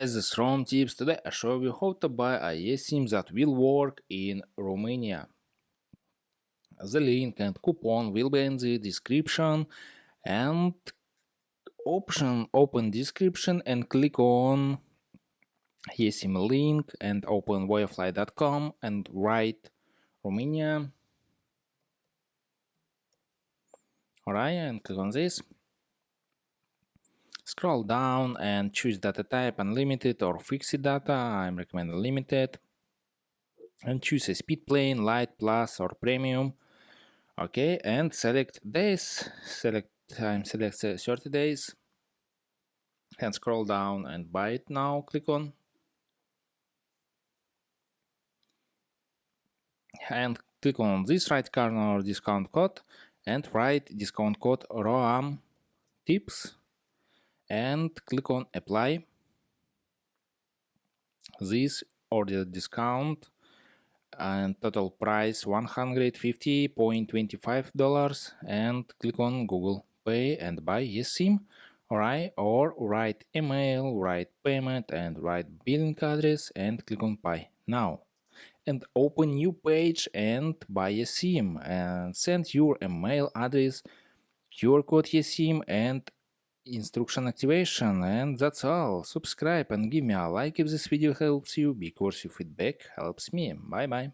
As the Chrome tips, today I show you how to buy a eSIM that will work in Romania. The link and coupon will be in the description, and open description and click on eSIM link and open wirefly.com and write Romania. Alright, and click on this. Scroll down and choose data type unlimited or fixed data. I'm recommending limited. And choose a speed plane, light, plus or premium. Okay, and select days. Select 30 days. And scroll down and buy it now. Click on. And click on this right corner discount code and write discount code ROAM tips and click on apply. This order discount and total price $150.25 and click on Google Pay and buy eSIM. Alright, or write email, write payment and write billing address and click on pay now. And open new page and buy eSIM and send your email address, QR code eSIM and instruction activation, and that's all. Subscribe and give me a like if this video helps you, because your feedback helps me. Bye bye.